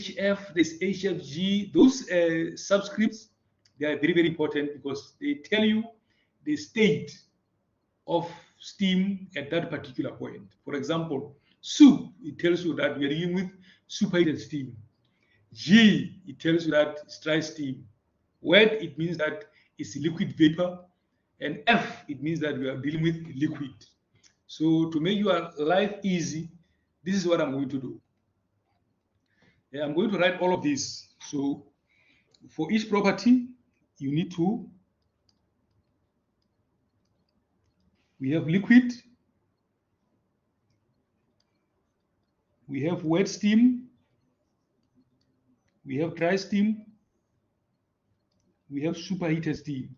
HF, there's HFG. Those subscripts, they are very, very important because they tell you the state of steam at that particular point. For example, soup, it tells you that we are dealing with superheated steam. G, it tells you that it's dry steam. Wet, it means that it's liquid vapor. And F, it means that we are dealing with liquid. So to make your life easy, this is what I'm going to do. I'm going to write all of this. So for each property, you need to, we have liquid, we have wet steam, we have dry steam, we have superheated steam.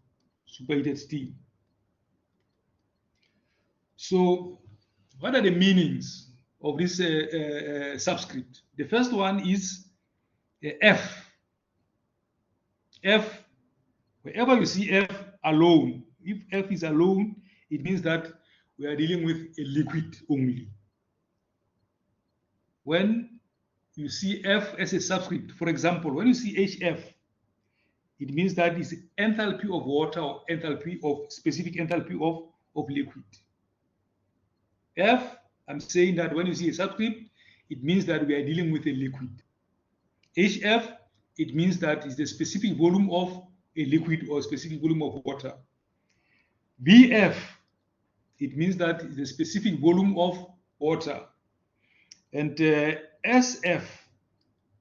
So what are the meanings of this subscript? The first one is F. F, wherever you see F alone, if F is alone, it means that we are dealing with a liquid only. When you see F as a subscript, for example, when you see HF, it means that it's enthalpy of water or enthalpy of specific enthalpy of liquid. F, I'm saying that when you see a subscript, it means that we are dealing with a liquid. HF, it means that it's the specific volume of a liquid or specific volume of water. BF, it means that it's the specific volume of water. And SF,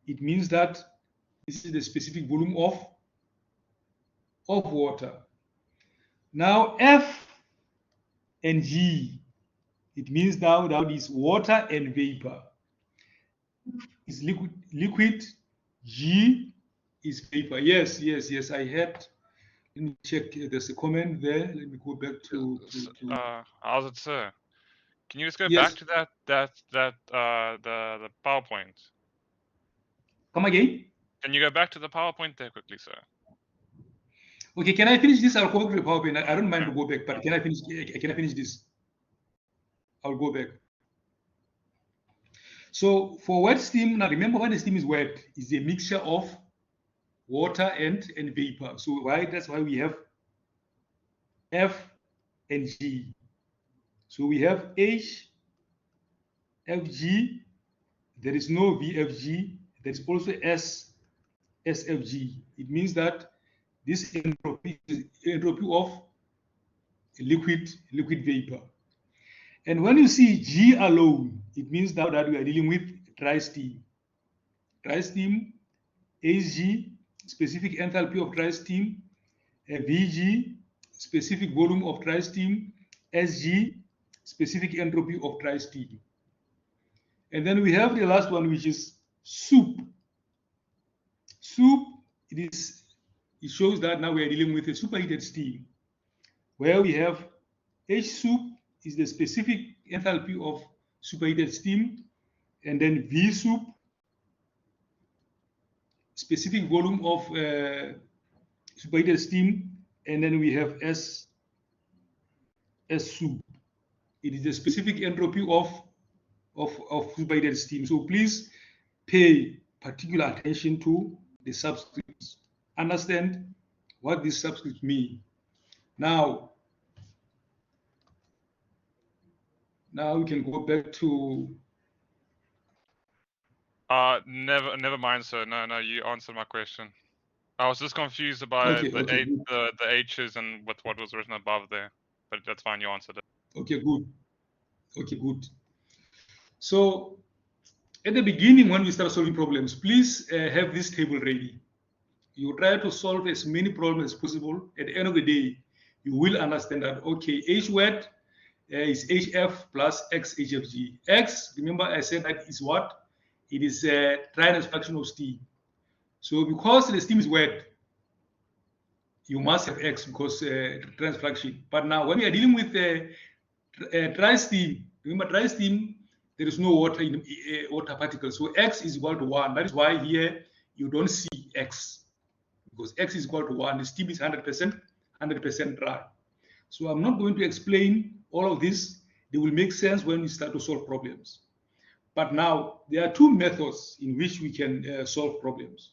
it means that this is the specific volume of water. Now F and G, it means now that is water and vapor. Is liquid, G is vapor. Yes, I had. Let me check. There's a comment there. Let me go back to how's it, sir? Can you just go back to the PowerPoint? Come again? Can you go back to the PowerPoint there quickly, sir? Okay, can I finish this? I'll go back to the PowerPoint. I don't mind to go back, but can I finish? Can I finish this? I'll go back. So for wet steam, now remember when the steam is wet, it's a mixture of water and vapor. So that's why we have F and G. So we have H, FG, there is no VFG, there is also SFG. It means that this entropy is entropy of liquid vapor. And when you see G alone, it means that we are dealing with dry steam. Dry steam, HG, specific enthalpy of dry steam, VG, specific volume of dry steam, SG, specific entropy of dry steam. And then we have the last one, which is soup. Soup, it shows that now we are dealing with a superheated steam, where we have H soup is the specific enthalpy of superheated steam, and then V soup, specific volume of superheated steam, and then we have S soup. It is the specific entropy of superheated steam. So please pay particular attention to the subscripts. Understand what these subscripts mean. Now we can go back to. Never mind, sir. No, you answered my question. I was just confused about the H's and what was written above there, but that's fine. You answered it. Okay, good. So at the beginning, when we start solving problems, please have this table ready. You try to solve as many problems as possible. At the end of the day, you will understand that, okay, H wet is HF plus X HFG. X, remember I said that is what? It is a dryness fraction of steam. So because the steam is wet, you must have X because dryness fraction. But now when we are dealing with dry steam, remember dry steam, there is no water in water particles. So X is equal to 1. That is why here you don't see X, because X is equal to 1. The steam is 100% dry. So I'm not going to explain all of this. They will make sense when we start to solve problems. But now there are two methods in which we can solve problems.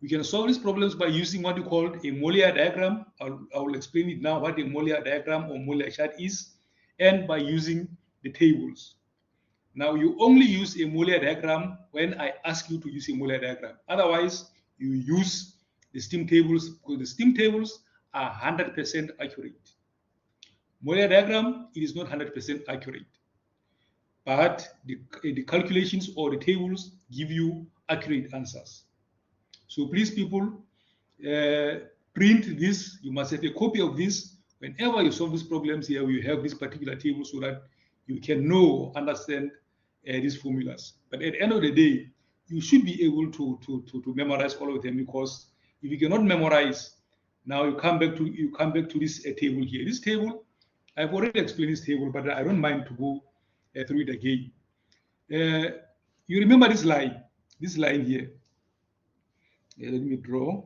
We can solve these problems by using what we call a Mollier diagram. I will explain it now what a Mollier diagram or Mollier chart is, and by using the tables. Now, you only use a Mollier diagram when I ask you to use a Mollier diagram. Otherwise, you use the steam tables because the steam tables are 100% accurate. Mollier diagram, it is not 100% accurate, but the calculations or the tables give you accurate answers. So please, people, print this. You must have a copy of this. Whenever you solve these problems here, you have this particular table so that you can know, understand these formulas. But at the end of the day, you should be able to memorize all of them, because if you cannot memorize, now you come back to this table here. This table, I've already explained this table, but I don't mind to go through it again. You remember this line here. Let me draw.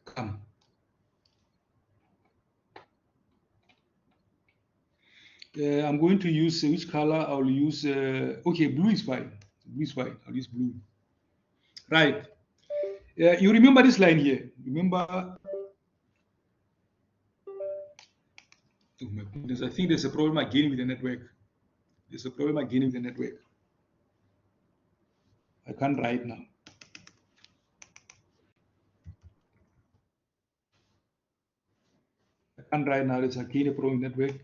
Come. I'm going to use which color? I'll use okay, blue is fine. Blue is fine. I'll use blue. Right. You remember this line here? Remember? Oh my goodness! I think there's a problem again with the network. There's a problem again with the network. I can't write now. I can't write now. There's again a problem with network.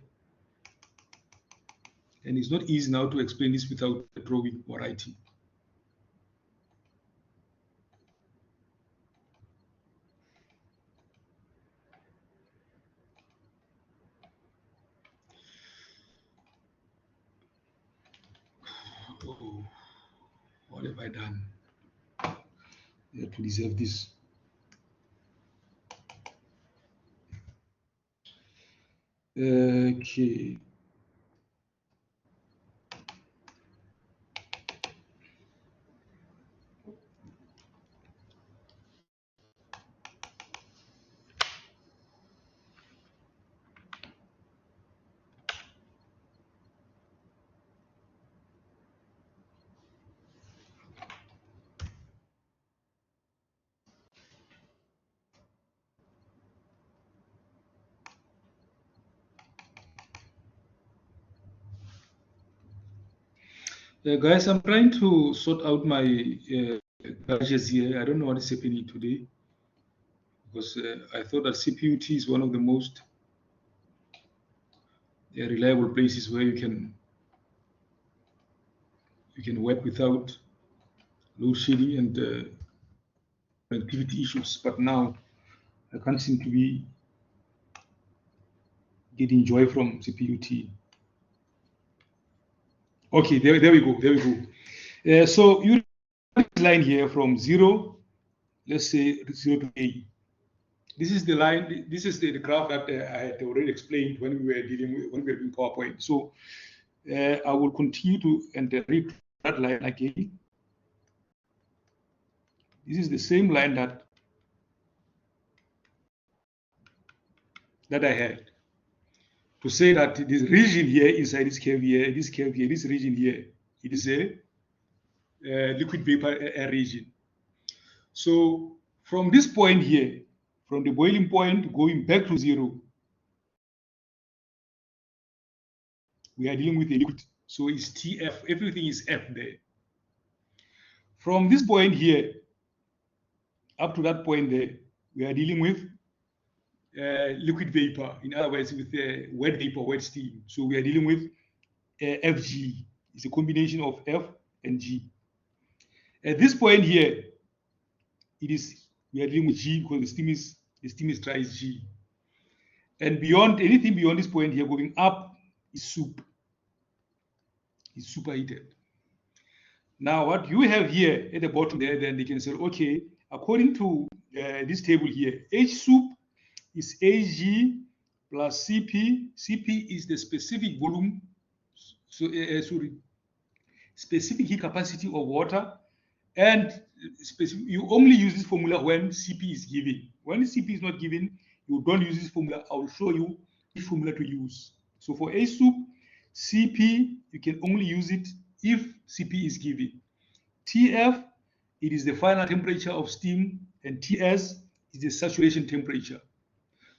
And it's not easy now to explain this without drawing or writing. Oh, what have I done to deserve this? Okay. Guys, I'm trying to sort out my gadgets here. I don't know what is happening today, because I thought that CPUT is one of the most reliable places where you can work without load shedding and connectivity issues. But now I can't seem to be getting joy from CPUT. Okay, there we go. So you line here from 0, let's say 0 to A. This is the line. This is the graph that I had already explained when we were doing PowerPoint. So I will continue to read that line again. This is the same line that I had to say that this region here inside this curve here, this region here, it is a liquid vapor region. So from this point here, from the boiling point going back to 0, we are dealing with a liquid. So it's TF, everything is F there. From this point here up to that point there, we are dealing with liquid vapor. In other words, with wet vapor, wet steam. So we are dealing with FG. It's a combination of F and G. At this point here, we are dealing with G because the steam is dry is G. And anything beyond this point here going up is soup. It's superheated. Now, what you have here at the bottom there, then they can say, okay, according to this table here, H soup is Ag plus Cp. Cp is the specific volume. So sorry, specific heat capacity of water, and you only use this formula when Cp is given. When Cp is not given, you don't use this formula. I will show you which formula to use. So for A soup, Cp, you can only use it if Cp is given. Tf, it is the final temperature of steam, and Ts is the saturation temperature.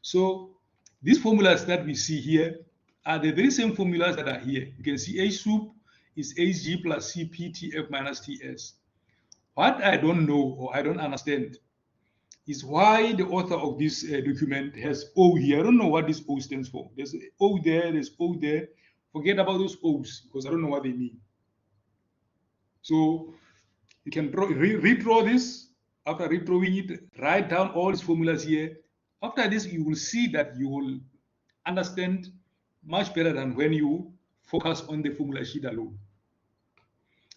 So these formulas that we see here are the very same formulas that are here. You can see H soup is Hg plus Cp Tf minus Ts. What I don't know or I don't understand is why the author of this document has O here. I don't know what this O stands for. There's O there, there's O there. Forget about those O's because I don't know what they mean. So you can redraw this. After redrawing it, write down all these formulas here. After this, you will see that you will understand much better than when you focus on the formula sheet alone.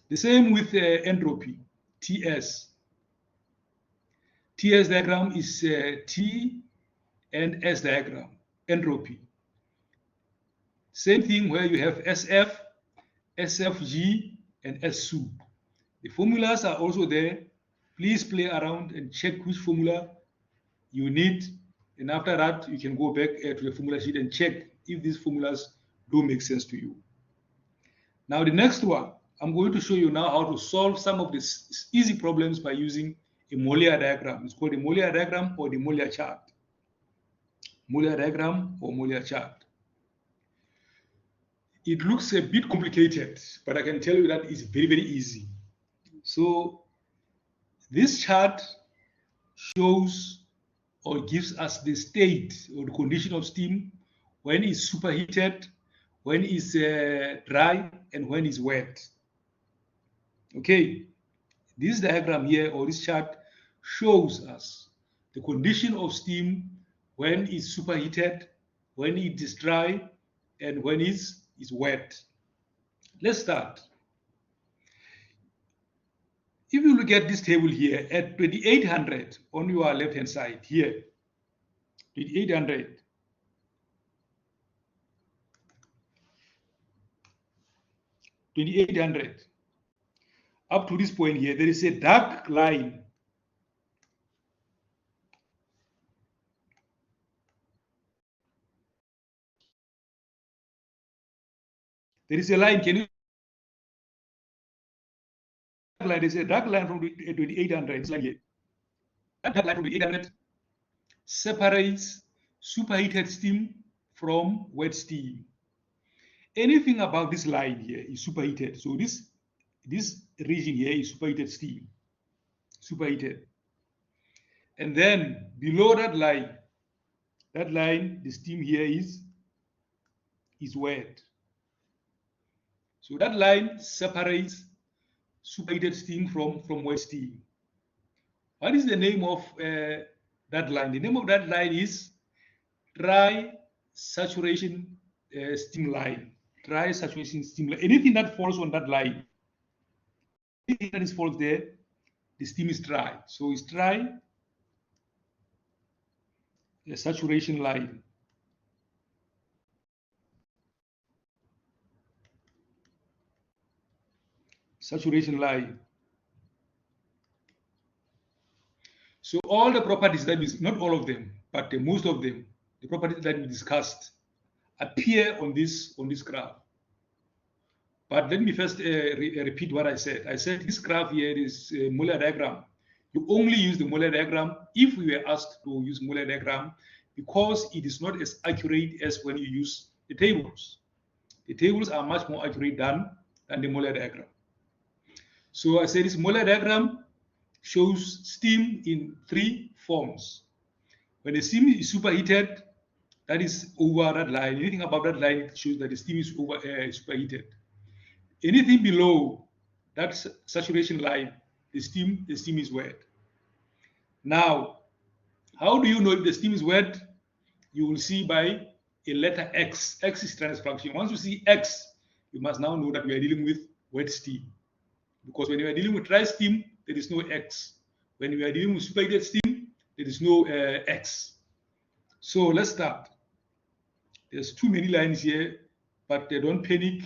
The same with entropy, Ts. Ts diagram is T and S diagram, entropy. Same thing where you have SF, SFG, and S soup. The formulas are also there. Please play around and check which formula you need. And after that, you can go back to the formula sheet and check if these formulas do make sense to you. Now, the next one, I'm going to show you now how to solve some of these easy problems by using a Mollier diagram. It's called the Mollier diagram or the Mollier chart. Mollier diagram or Mollier chart. It looks a bit complicated, but I can tell you that it's very, very easy. So this chart shows or gives us the state or the condition of steam when it's superheated, when it's dry, and when it's wet. Okay, this diagram here or this chart shows us the condition of steam when it's superheated, when it is dry, and when it's wet. Let's start. If you look at this table here at 2800 on your left-hand side here, 2800. Up to this point here, there is a dark line. There is a line. Can you? There is a dark line from 2800. Here. That dark line from 2800 separates superheated steam from wet steam. Anything above this line here is superheated. So this region here is superheated steam. Superheated. And then below that line, the steam here is wet. So that line separates superheated steam from wet steam. What is the name of that line? The name of that line is dry saturation steam line. Dry saturation steam line. Anything that falls on that line, anything that is falls there, the steam is dry. So it's dry, the saturation line. Saturation line. So all the properties that we, not all of them, but most of them, the properties that we discussed appear on this graph. But let me first repeat what I said. I said this graph here is a Mollier diagram. You only use the Mollier diagram if we were asked to use Mollier diagram because it is not as accurate as when you use the tables. The tables are much more accurate than the Mollier diagram. So I said this Mollier diagram shows steam in three forms. When the steam is superheated, that is over that line. Anything above that line shows that the steam is superheated. Anything below that saturation line, the steam is wet. Now, how do you know if the steam is wet? You will see by a letter X. X is Strande's function. Once you see X, you must now know that we are dealing with wet steam. Because when you are dealing with dry steam, there is no X. When you are dealing with superheated steam, there is no X. So let's start. There's too many lines here, but don't panic.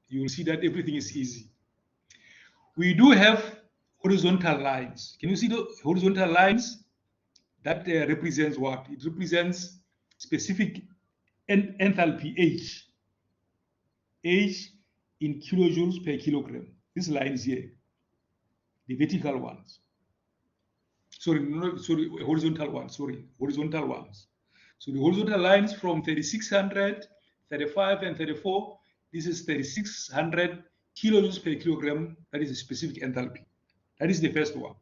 You will see that everything is easy. we do have horizontal lines. Can you see the horizontal lines? That represents what? It represents specific enthalpy H. H in kilojoules per kilogram. These lines here, the vertical ones. Sorry, horizontal ones. Sorry, horizontal ones. So the horizontal lines from 3600, 35, and 34. This is 3600 kilojoules per kilogram. That is a specific enthalpy. That is the first one.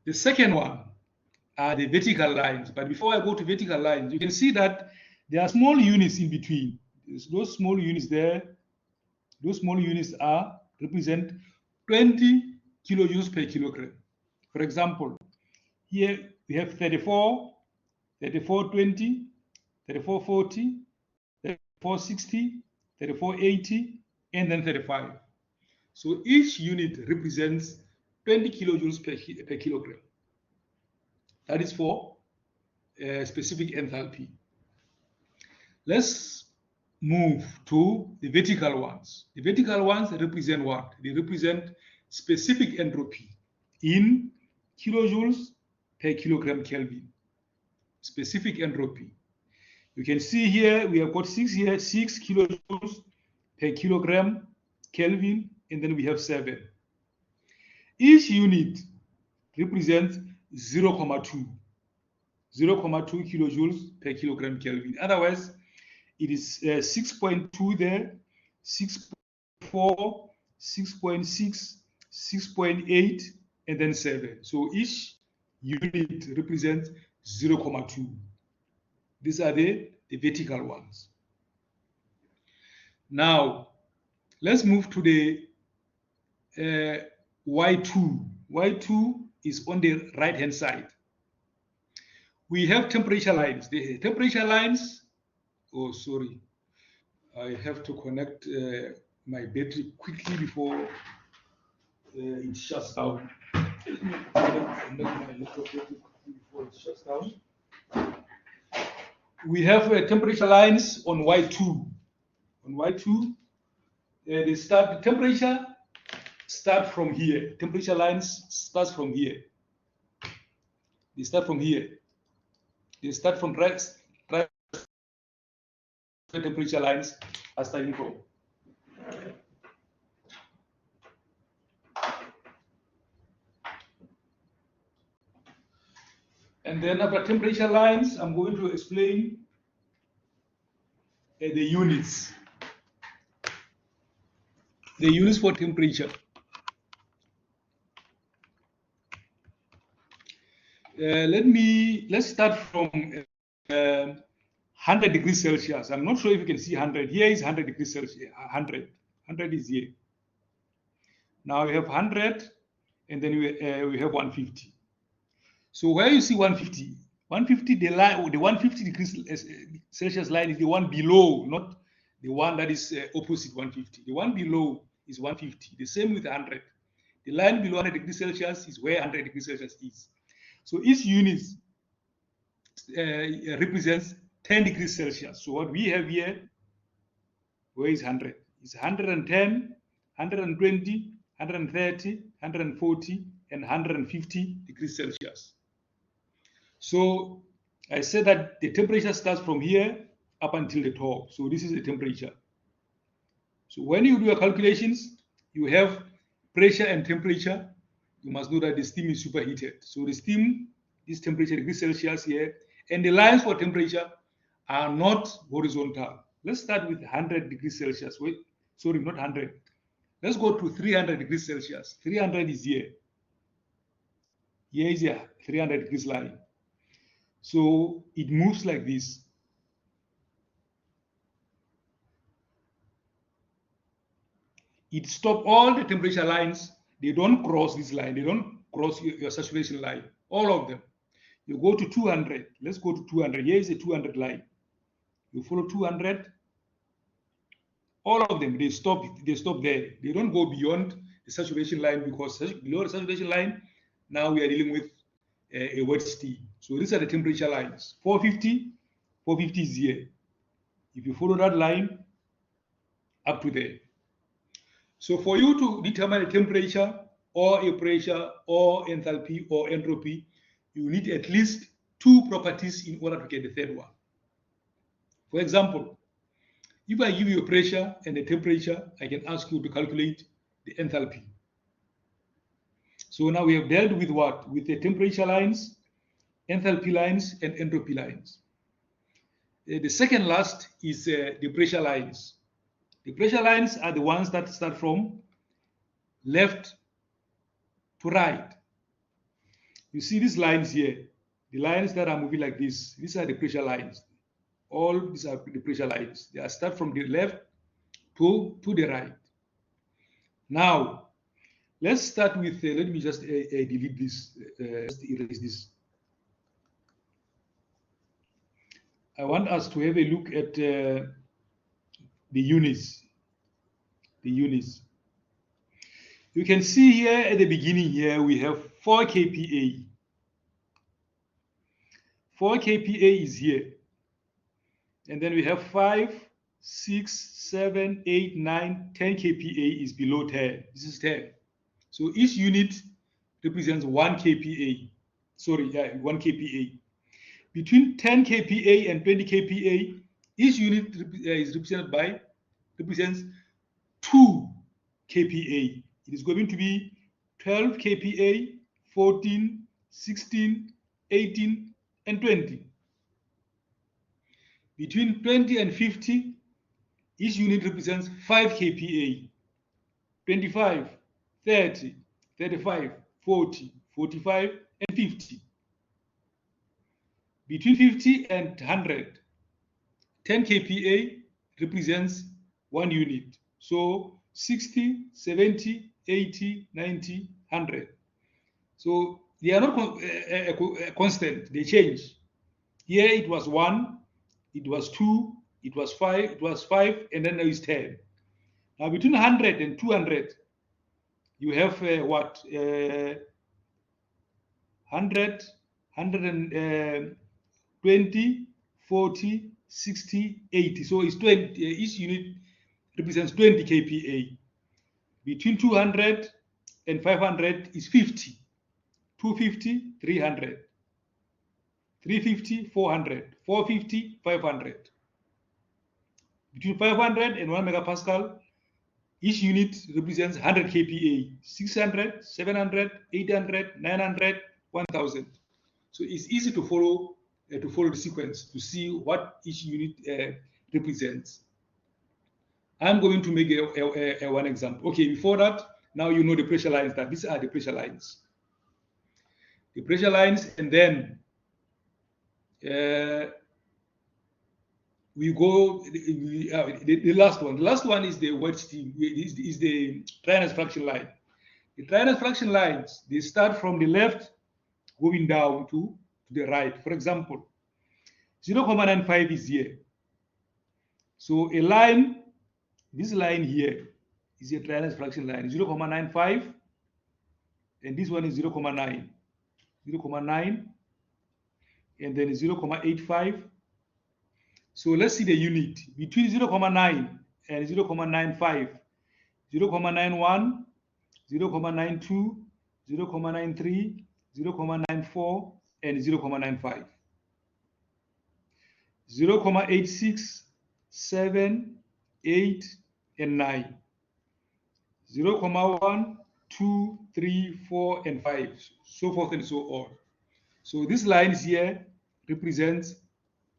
The second one are the vertical lines. But before I go to vertical lines, you can see that there are small units in between. Those small units there, those small units represent 20 kilojoules per kilogram. For example, here we have 34, 3420, 3440, 3460, 3480, and then 35. So each unit represents 20 kilojoules per kilogram. That is for specific enthalpy. Let's move to the vertical ones. The vertical ones represent what? They represent specific entropy in kilojoules per kilogram Kelvin. Specific entropy. You can see here we have got 6 here, 6 kilojoules per kilogram Kelvin, and then we have 7. Each unit represents 0.2 kilojoules per kilogram Kelvin. Otherwise, it is 6.2 there, 6.4, 6.6, 6.8, and then 7. So each unit represents 0.2. These are the vertical ones. Now, let's move to the Y2. Y2 is on the right-hand side. We have temperature lines. The temperature lines, oh, sorry. I have to connect my battery quickly before it shuts down. Let me connect my laptop battery quickly before it shuts down. We have temperature lines on Y2. On Y2, the temperature start from here. Temperature lines starts from here. They start from here. They start from right temperature lines are starting from. And then after temperature lines, I'm going to explain the units. The units for temperature. Let's start from 100 degrees Celsius. I'm not sure if you can see 100. Here is 100 degrees Celsius. 100 is here. Now we have 100, and then we have 150. So where you see 150, the 150 degrees Celsius line is the one below, not the one that is opposite 150. The one below is 150. The same with 100. The line below 100 degrees Celsius is where 100 degrees Celsius is. So each unit represents 10 degrees Celsius. So what we have here, where is 100? It's 110, 120, 130, 140, and 150 degrees Celsius. So I said that the temperature starts from here up until the top. So this is the temperature. So when you do your calculations, you have pressure and temperature. You must know that the steam is superheated. So the steam, this temperature degrees Celsius here, and the lines for temperature are not horizontal. Let's start with 100 degrees Celsius. Wait, sorry, not 100. Let's go to 300 degrees Celsius. 300 is here. Here is a 300 degrees line. So it moves like this. It stops all the temperature lines. They don't cross this line. They don't cross your saturation line. All of them. You go to 200. Let's go to 200. Here is a 200 line. You follow 200. All of them, they stop there. They don't go beyond the saturation line, because below the saturation line, now we are dealing with a wet steam. So these are the temperature lines. 450 is here. If you follow that line up to there. So for you to determine a temperature or a pressure or enthalpy or entropy, you need at least 2 properties in order to get the third one. For example, if I give you a pressure and a temperature, I can ask you to calculate the enthalpy. So now we have dealt with what? With the temperature lines, enthalpy lines, and entropy lines. The second last is the pressure lines. The pressure lines are the ones that start from left to right. You see these lines here, the lines that are moving like this, these are the pressure lines. All these are the pressure lines. They are start from the left to the right. Now, let's start with, let me just delete this, just erase this. I want us to have a look at the units. The units. You can see here at the beginning here, we have 4 kPa. 4 kPa is here. And then we have 5, 6, 7, 8, 9, 10 kPa is below 10. This is 10. So each unit represents 1 kPa. Sorry, 1 kPa. Between 10 kPa and 20 kPa, each unit is represents 2 kPa. It is going to be 12 kPa, 14, 16, 18, and 20. Between 20 and 50, each unit represents 5 kPa, 25, 30, 35, 40, 45, and 50. Between 50 and 100, 10 kPa represents 1 unit. So 60, 70, 80, 90, 100. So they are not constant, they change. Here it was 1, it was 2, it was 5, and then now it's 10. Now between 100 and 200, you have what? 100, 120, 40, 60, 80. So it's 20. Each unit represents 20 kPa. Between 200 and 500 is 50. 250, 300. 350, 400. 450, 500. Between 500 and 1 megapascal, each unit represents 100 kPa. 600, 700, 800, 900, 1000. So it's easy to follow the sequence to see what each unit represents. I'm going to make one example. Okay, before that, now you know the pressure lines. That these are the pressure lines. The pressure lines, and then we go the last one. The last one is the wet steam. Is the dryness fraction line. The dryness fraction lines, they start from the left going down to the right. For example, 0.95 is here. So a line, this line here is a dryness fraction line, 0.95, and this one is 0.9, 0.9, and then 0.85. So let's see the unit between 0.9 and 0.95, 0.91, 0.92, 0.93, 0.94, and 0.95. 0.86, 7, 8, and 9. 0.1, 2, 3, 4, and 5, so forth and so on. So these lines here represent,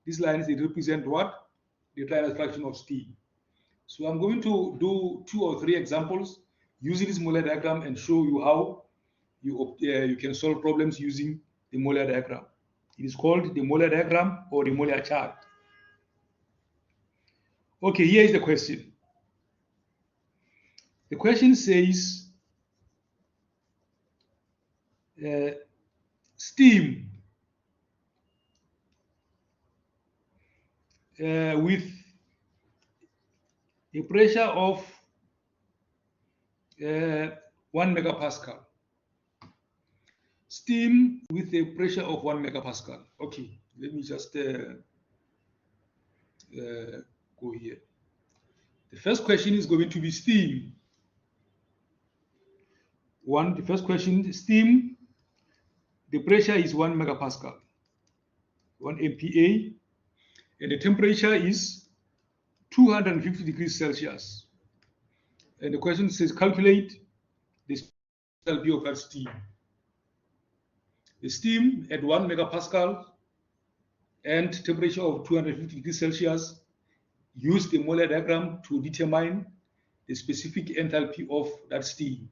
they represent what? The dryness fraction of steam. So I'm going to do 2 or 3 examples using this Mollier diagram and show you how you can solve problems using the Mollier diagram. It is called the Mollier diagram or the Mollier chart. Okay, here is the question. The question says, steam with a pressure of 1 megapascal. Steam with a pressure of 1 megapascal. Okay, let me just go here. The first question is going to be steam The first question, steam, the pressure is 1 megapascal, 1 MPa, and the temperature is 250 degrees Celsius. And the question says calculate the enthalpy of that steam. The steam at 1 megapascal and temperature of 250 degrees Celsius, use the Mollier diagram to determine the specific enthalpy of that steam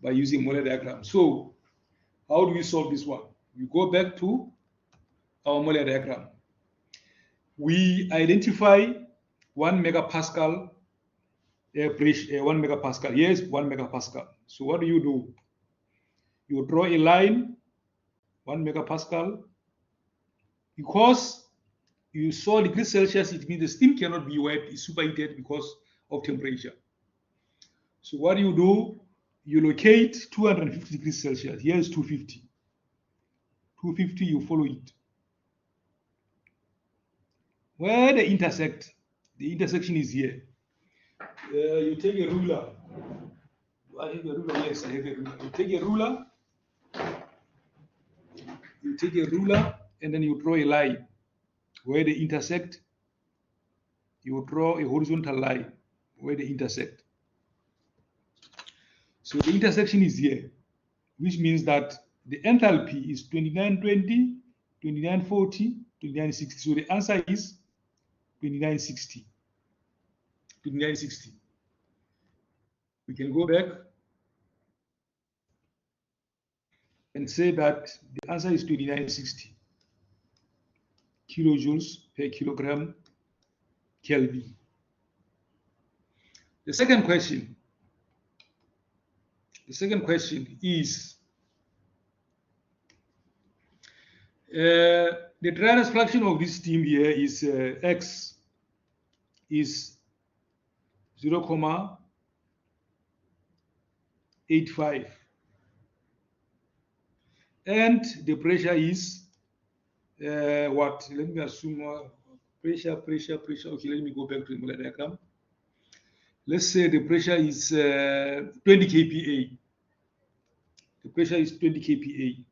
by using Mollier diagram. So how do we solve this one? We go back to our Mollier diagram. We identify 1 megapascal pressure, 1 megapascal. Yes, 1 megapascal. So what do? You draw a line, 1 megapascal. Because you saw degrees Celsius, it means the steam cannot be wet, it's superheated because of temperature. So what do? You locate 250 degrees Celsius. Here is 250. 250, you follow it. Where they intersect, the intersection is here. You take a ruler. Do I have a ruler? Yes, I have a ruler. You take a ruler. You take a ruler, and then you draw a line. Where they intersect, you draw a horizontal line where they intersect. So the intersection is here, which means that the enthalpy is 2920, 2940, 2960. So the answer is 2960. 2960. We can go back and say that the answer is 2960 kilojoules per kilogram Kelvin. The second question is the dryness fraction of this steam here is X is 0.85, and the pressure is what? Let me assume pressure. Okay, let me go back to the Mollier diagram. Let's say the pressure is 20 kPa. The pressure is 20 kPa.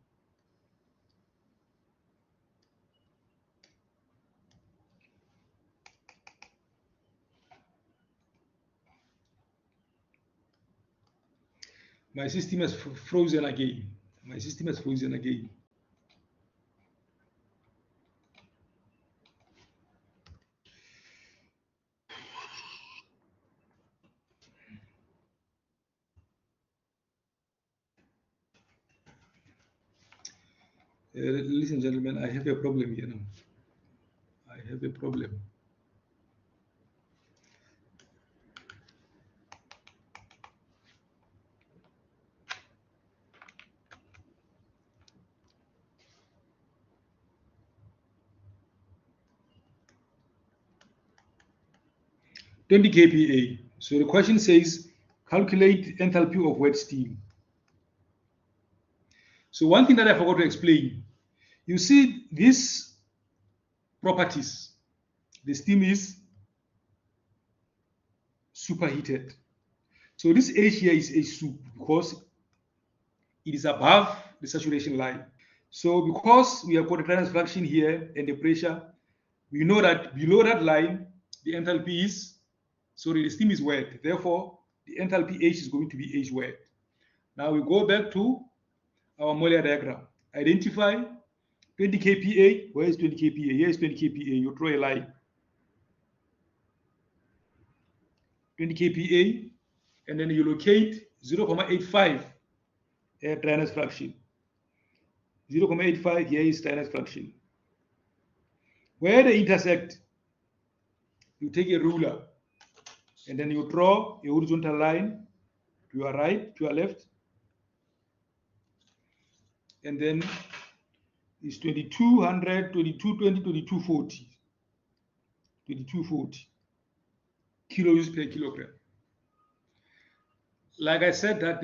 My system has frozen again. My system has frozen again. Ladies and gentlemen, I have a problem here now. I have a problem. (20 kPa). So the question says, calculate enthalpy of wet steam. So one thing that I forgot to explain, you see these properties. The steam is superheated. So this H here is H soup because it is above the saturation line. So because we have got a dryness fraction here and the pressure, we know that below that line, the enthalpy is, the steam is wet. Therefore, the enthalpy H is going to be H wet. Now we go back to our Mollier diagram. Identify 20 kPa. Where is 20 kPa? Here is 20 kPa. You draw a line. 20 kPa, and then you locate 0.85 dryness fraction. 0.85, here is dryness fraction. Where they intersect, you take a ruler, and then you draw a horizontal line to your right, to your left, and then it's 2200, 2220, 2240. 2240 kilojoules per kilogram. Like I said, that